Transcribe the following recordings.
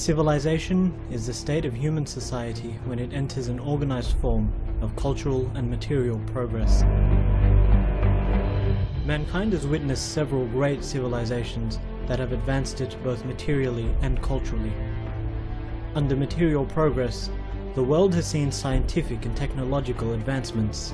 Civilization is the state of human society when it enters an organized form of cultural and material progress. Mankind has witnessed several great civilizations that have advanced it both materially and culturally. Under material progress, the world has seen scientific and technological advancements.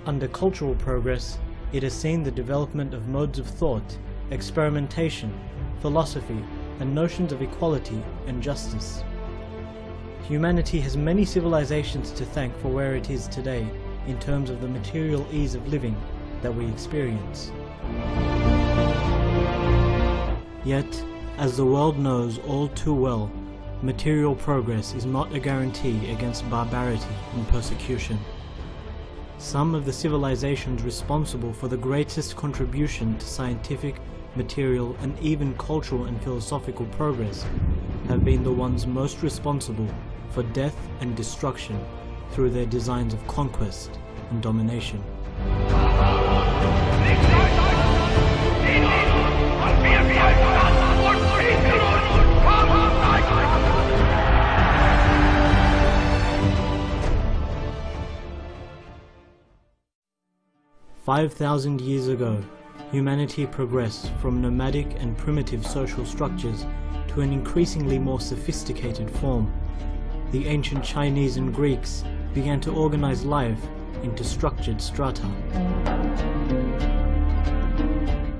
Under cultural progress, it has seen the development of modes of thought, experimentation, philosophy, and notions of equality and justice. Humanity has many civilizations to thank for where it is today in terms of the material ease of living that we experience. Yet, as the world knows all too well, material progress is not a guarantee against barbarity and persecution. Some of the civilizations responsible for the greatest contribution to scientific, material, and even cultural and philosophical progress have been the ones most responsible for death and destruction through their designs of conquest and domination. "5,000 years ago, humanity progressed from nomadic and primitive social structures to an increasingly more sophisticated form. The ancient Chinese and Greeks began to organize life into structured strata.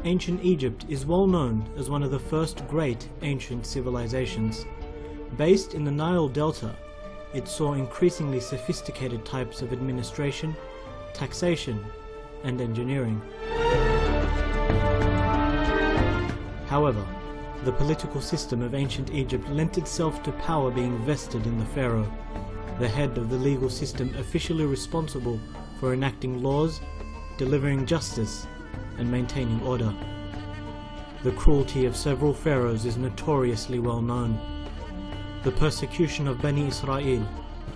Ancient Egypt is well known as one of the first great ancient civilizations. Based in the Nile Delta, it saw increasingly sophisticated types of administration, taxation, and engineering. However, the political system of ancient Egypt lent itself to power being vested in the pharaoh, the head of the legal system officially responsible for enacting laws, delivering justice, and maintaining order. The cruelty of several pharaohs is notoriously well known. The persecution of Bani Israel,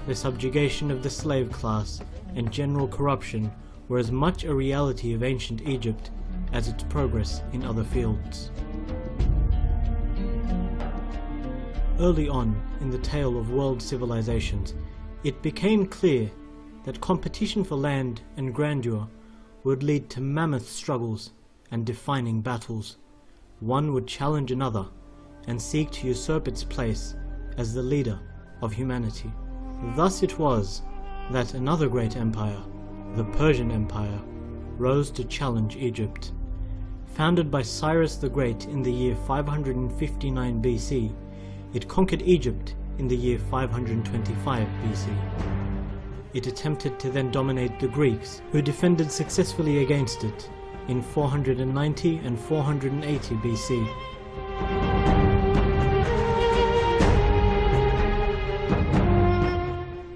the subjugation of the slave class, and general corruption were as much a reality of ancient Egypt as its progress in other fields. Early on in the tale of world civilizations, it became clear that competition for land and grandeur would lead to mammoth struggles and defining battles. One would challenge another and seek to usurp its place as the leader of humanity. Thus it was that another great empire, the Persian Empire, rose to challenge Egypt. Founded by Cyrus the Great in the year 559 BC, it conquered Egypt in the year 525 BC. It attempted to then dominate the Greeks, who defended successfully against it in 490 and 480 BC.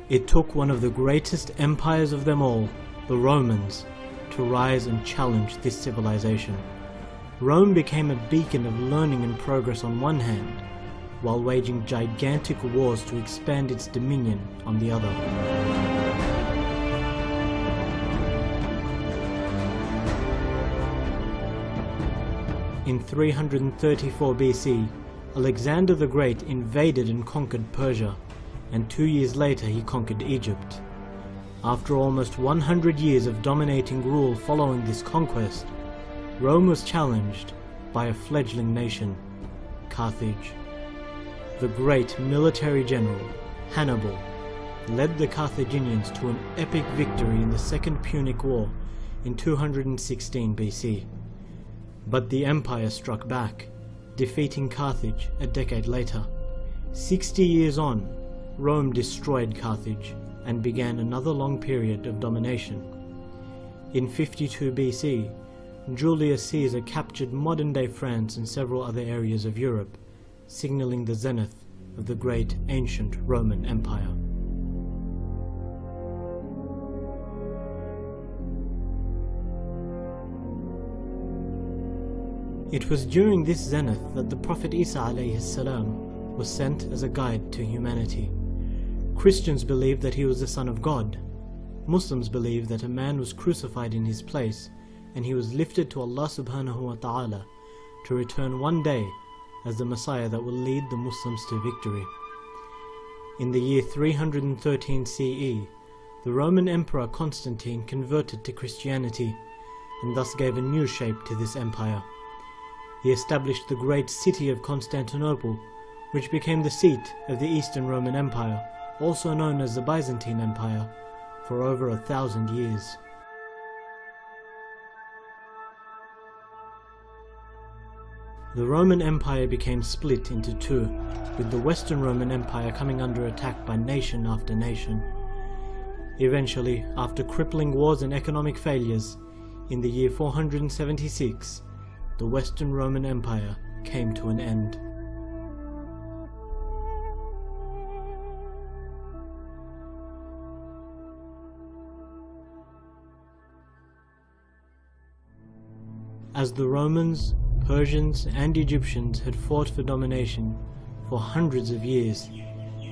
It took one of the greatest empires of them all, the Romans, to rise and challenge this civilization. Rome became a beacon of learning and progress on one hand, while waging gigantic wars to expand its dominion on the other. In 334 BC, Alexander the Great invaded and conquered Persia, and 2 years later he conquered Egypt. After almost 100 years of dominating rule following this conquest, Rome was challenged by a fledgling nation, Carthage. The great military general, Hannibal, led the Carthaginians to an epic victory in the Second Punic War in 216 BC. But the empire struck back, defeating Carthage a decade later. 60 years on, Rome destroyed Carthage and began another long period of domination. In 52 BC, Julius Caesar captured modern-day France and several other areas of Europe, signaling the zenith of the great ancient Roman Empire. It was during this zenith that the Prophet Isa alayhi salam was sent as a guide to humanity. Christians believed that he was the Son of God. Muslims believe that a man was crucified in his place and he was lifted to Allah subhanahu wa ta'ala to return one day as the Messiah that will lead the Muslims to victory. In the year 313 CE, the Roman Emperor Constantine converted to Christianity and thus gave a new shape to this empire. He established the great city of Constantinople, which became the seat of the Eastern Roman Empire, also known as the Byzantine Empire, for over 1,000 years. The Roman Empire became split into two, with the Western Roman Empire coming under attack by nation after nation. Eventually, after crippling wars and economic failures, in the year 476, the Western Roman Empire came to an end. As the Romans, Persians and Egyptians had fought for domination for hundreds of years,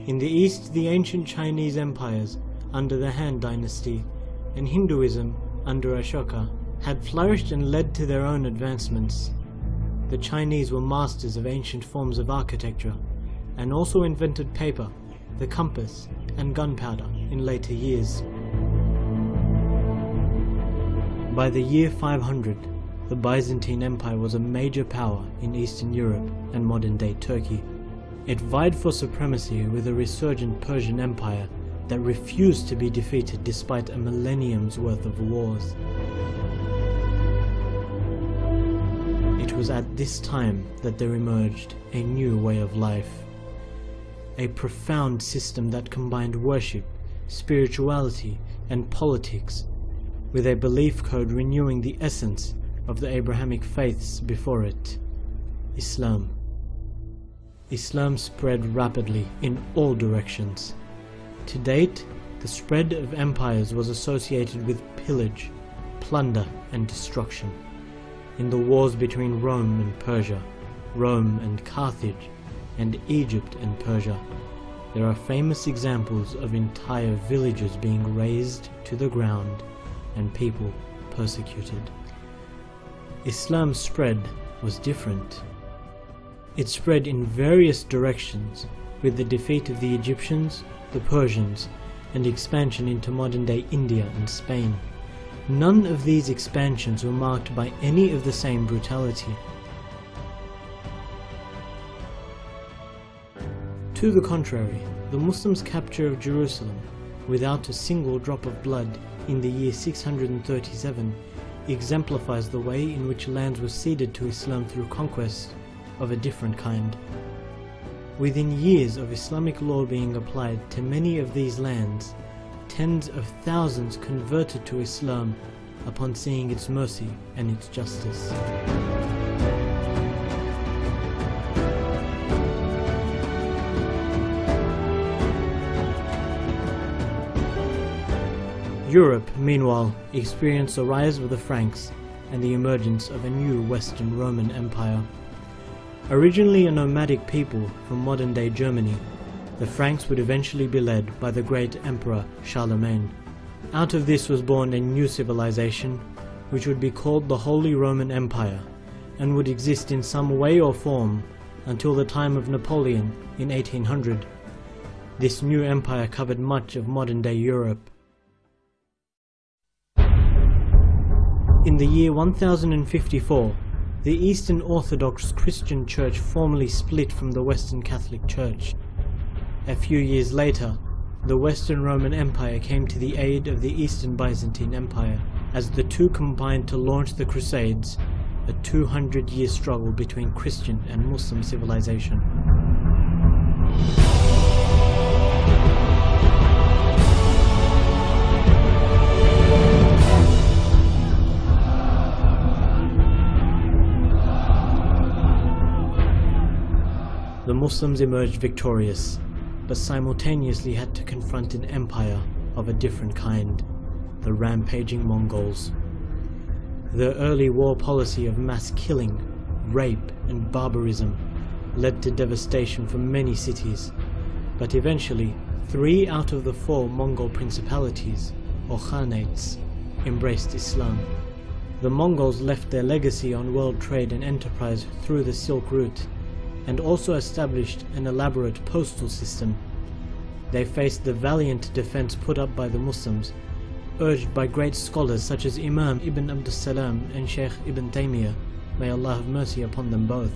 in the east the ancient Chinese empires under the Han dynasty and Hinduism under Ashoka had flourished and led to their own advancements. The Chinese were masters of ancient forms of architecture and also invented paper, the compass and gunpowder in later years. By the year 500, the Byzantine Empire was a major power in Eastern Europe and modern-day Turkey. It vied for supremacy with a resurgent Persian Empire that refused to be defeated despite a millennium's worth of wars. It was at this time that there emerged a new way of life. A profound system that combined worship, spirituality, and politics, with a belief code renewing the essence of the Abrahamic faiths before it, Islam. Islam spread rapidly in all directions. To date, the spread of empires was associated with pillage, plunder and destruction. In the wars between Rome and Persia, Rome and Carthage, and Egypt and Persia, there are famous examples of entire villages being razed to the ground and people persecuted. Islam's spread was different. It spread in various directions, with the defeat of the Egyptians, the Persians, and expansion into modern-day India and Spain. None of these expansions were marked by any of the same brutality. To the contrary, the Muslims' capture of Jerusalem, without a single drop of blood, in the year 637, exemplifies the way in which lands were ceded to Islam through conquest of a different kind. Within years of Islamic law being applied to many of these lands, tens of thousands converted to Islam upon seeing its mercy and its justice. Europe, meanwhile, experienced the rise of the Franks and the emergence of a new Western Roman Empire. Originally a nomadic people from modern-day Germany, the Franks would eventually be led by the great Emperor Charlemagne. Out of this was born a new civilization, which would be called the Holy Roman Empire, and would exist in some way or form until the time of Napoleon in 1800. This new empire covered much of modern-day Europe. In the year 1054, the Eastern Orthodox Christian Church formally split from the Western Catholic Church. A few years later, the Western Roman Empire came to the aid of the Eastern Byzantine Empire, as the two combined to launch the Crusades, a 200-year struggle between Christian and Muslim civilization. The Muslims emerged victorious, but simultaneously had to confront an empire of a different kind, the rampaging Mongols. Their early war policy of mass killing, rape and barbarism led to devastation for many cities, but eventually 3 out of the 4 Mongol principalities, or khanates, embraced Islam. The Mongols left their legacy on world trade and enterprise through the Silk Route, and also established an elaborate postal system. They faced the valiant defense put up by the Muslims, urged by great scholars such as Imam Ibn Abd al-Salam and Sheikh Ibn Taymiyyah, may Allah have mercy upon them both.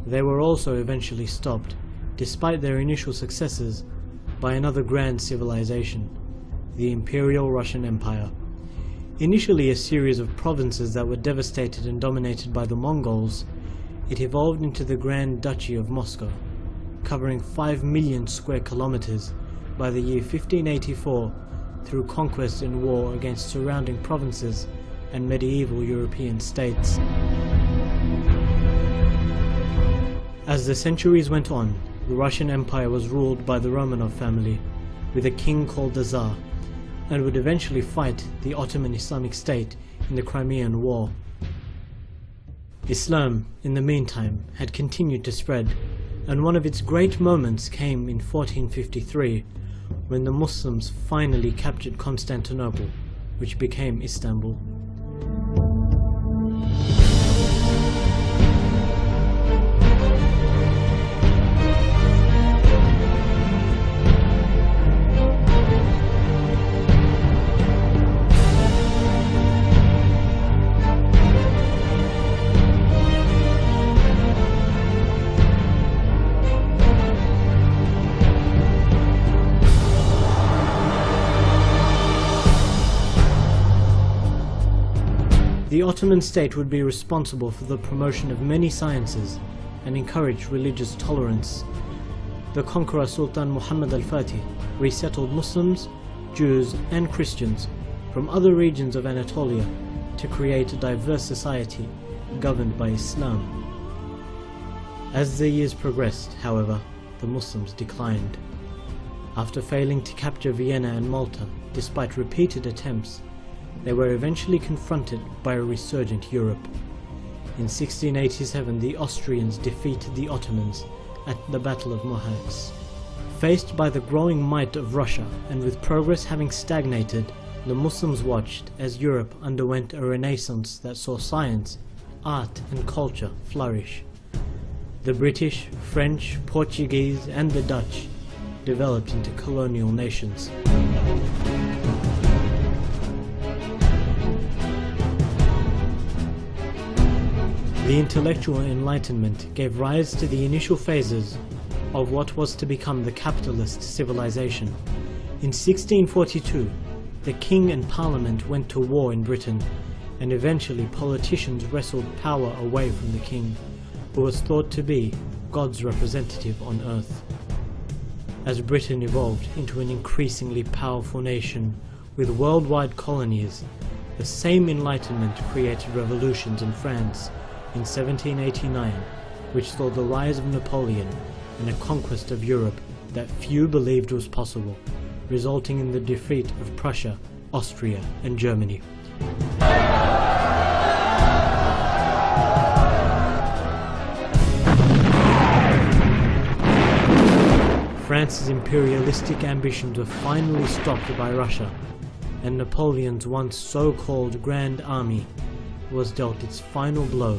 They were also eventually stopped, despite their initial successes, by another grand civilization, the Imperial Russian Empire. Initially a series of provinces that were devastated and dominated by the Mongols, it evolved into the Grand Duchy of Moscow, covering 5 million square kilometers by the year 1584 through conquest and war against surrounding provinces and medieval European states. As the centuries went on, the Russian Empire was ruled by the Romanov family, with a king called the Tsar, and would eventually fight the Ottoman Islamic State in the Crimean War. Islam, in the meantime, had continued to spread, and one of its great moments came in 1453, when the Muslims finally captured Constantinople, which became Istanbul. The Ottoman state would be responsible for the promotion of many sciences and encouraged religious tolerance. The conqueror Sultan Muhammad al-Fatih resettled Muslims, Jews and Christians from other regions of Anatolia to create a diverse society governed by Islam. As the years progressed, however, the Muslims declined. After failing to capture Vienna and Malta despite repeated attempts, they were eventually confronted by a resurgent Europe. In 1687 the Austrians defeated the Ottomans at the Battle of Mohacs. Faced by the growing might of Russia and with progress having stagnated, the Muslims watched as Europe underwent a renaissance that saw science, art and culture flourish. The British, French, Portuguese and the Dutch developed into colonial nations. The intellectual enlightenment gave rise to the initial phases of what was to become the capitalist civilization. In 1642, the king and parliament went to war in Britain, and eventually politicians wrestled power away from the king, who was thought to be God's representative on earth. As Britain evolved into an increasingly powerful nation with worldwide colonies, the same enlightenment created revolutions in France in 1789, which saw the rise of Napoleon and a conquest of Europe that few believed was possible, resulting in the defeat of Prussia, Austria and Germany. France's imperialistic ambitions were finally stopped by Russia, and Napoleon's once so-called Grand Army was dealt its final blow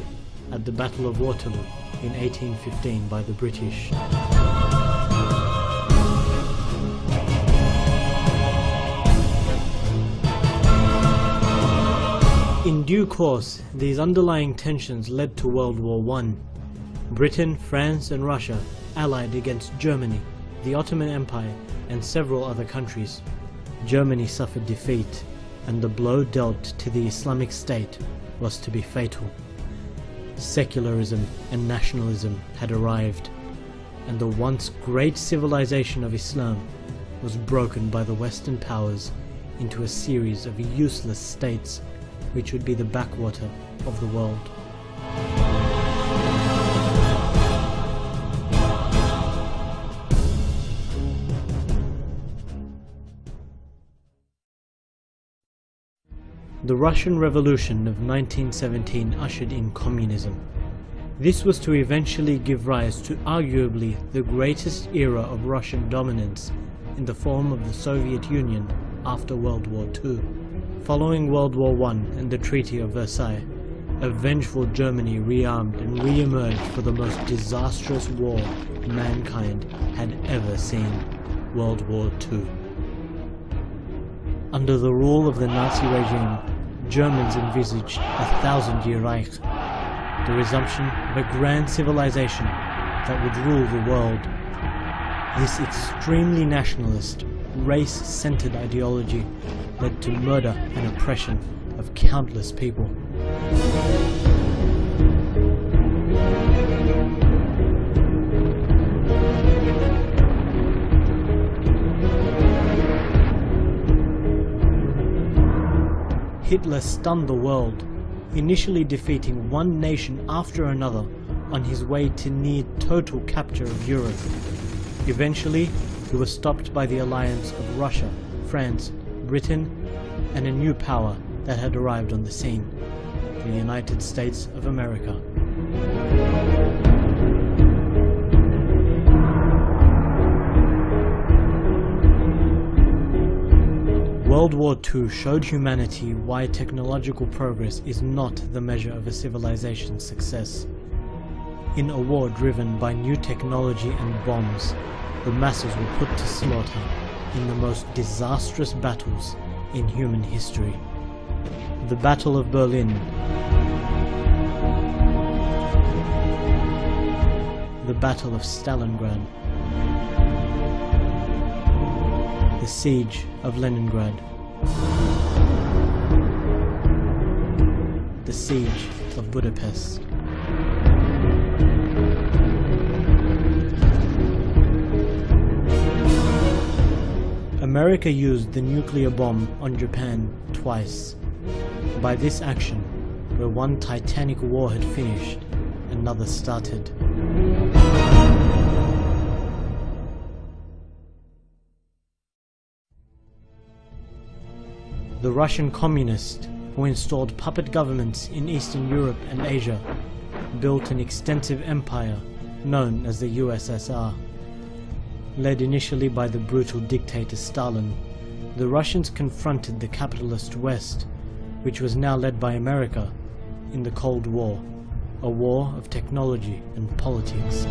at the Battle of Waterloo in 1815 by the British. In due course, these underlying tensions led to World War I. Britain, France and Russia allied against Germany, the Ottoman Empire and several other countries. Germany suffered defeat, and the blow dealt to the Islamic State was to be fatal. Secularism and nationalism had arrived, and the once great civilization of Islam was broken by the Western powers into a series of useless states which would be the backwater of the world. The Russian Revolution of 1917 ushered in communism. This was to eventually give rise to arguably the greatest era of Russian dominance in the form of the Soviet Union after World War II. Following World War I and the Treaty of Versailles, a vengeful Germany rearmed and re-emerged for the most disastrous war mankind had ever seen, World War II. Under the rule of the Nazi regime, Germans envisaged a 1,000-year Reich, the resumption of a grand civilization that would rule the world. This extremely nationalist, race-centered ideology led to murder and oppression of countless people. Hitler stunned the world, initially defeating one nation after another on his way to near total capture of Europe. Eventually, he was stopped by the alliance of Russia, France, Britain, and a new power that had arrived on the scene, the United States of America. World War II showed humanity why technological progress is not the measure of a civilization's success. In a war driven by new technology and bombs, the masses were put to slaughter in the most disastrous battles in human history. The Battle of Berlin, the Battle of Stalingrad, the Siege of Leningrad, the Siege of Budapest. America used the nuclear bomb on Japan twice. By this action, where one titanic war had finished, another started. The Russian communists, who installed puppet governments in Eastern Europe and Asia, built an extensive empire known as the USSR. Led initially by the brutal dictator Stalin, the Russians confronted the capitalist West, which was now led by America, in the Cold War, a war of technology and politics.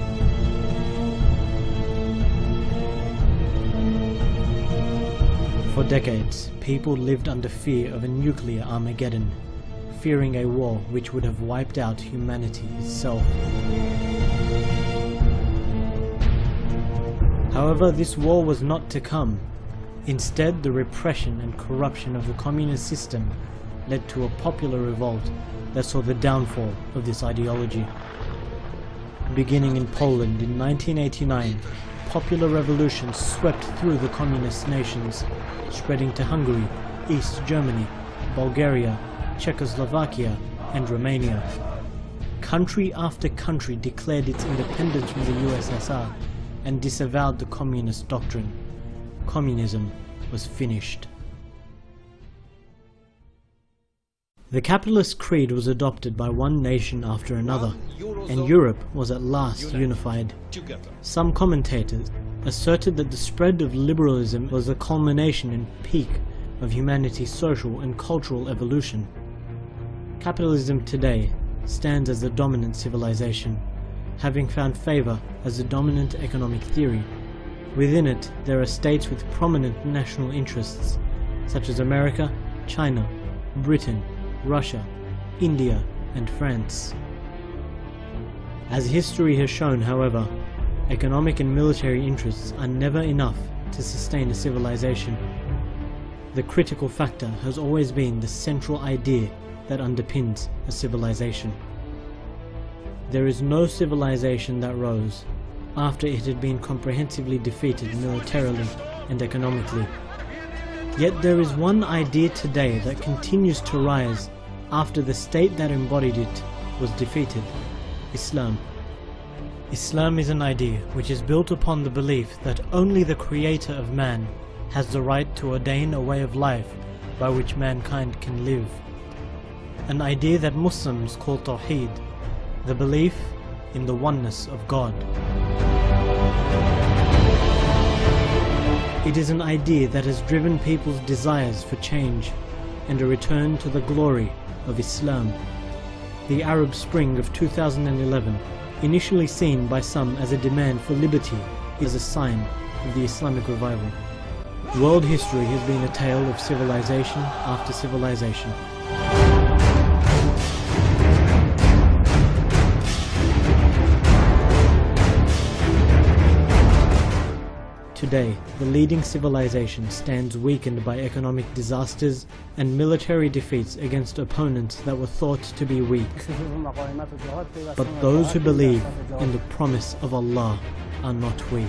For decades, people lived under fear of a nuclear Armageddon, fearing a war which would have wiped out humanity itself. However, this war was not to come. Instead, the repression and corruption of the communist system led to a popular revolt that saw the downfall of this ideology. Beginning in Poland in 1989, popular revolutions swept through the communist nations, spreading to Hungary, East Germany, Bulgaria, Czechoslovakia, and Romania. Country after country declared its independence from the USSR and disavowed the communist doctrine. Communism was finished. The capitalist creed was adopted by one nation after another, and Europe was at last unified. Some commentators asserted that the spread of liberalism was the culmination and peak of humanity's social and cultural evolution. Capitalism today stands as the dominant civilization, having found favor as the dominant economic theory. Within it, there are states with prominent national interests, such as America, China, Britain, Russia, India, and France. As history has shown, however, economic and military interests are never enough to sustain a civilization. The critical factor has always been the central idea that underpins a civilization. There is no civilization that rose after it had been comprehensively defeated militarily and economically. Yet there is one idea today that continues to rise after the state that embodied it was defeated: Islam. Islam is an idea which is built upon the belief that only the Creator of man has the right to ordain a way of life by which mankind can live. An idea that Muslims call Tawheed, the belief in the oneness of God. It is an idea that has driven people's desires for change, and a return to the glory of Islam. The Arab Spring of 2011, initially seen by some as a demand for liberty, is a sign of the Islamic revival. World history has been a tale of civilization after civilization. Today, the leading civilization stands weakened by economic disasters and military defeats against opponents that were thought to be weak. But those who believe in the promise of Allah are not weak.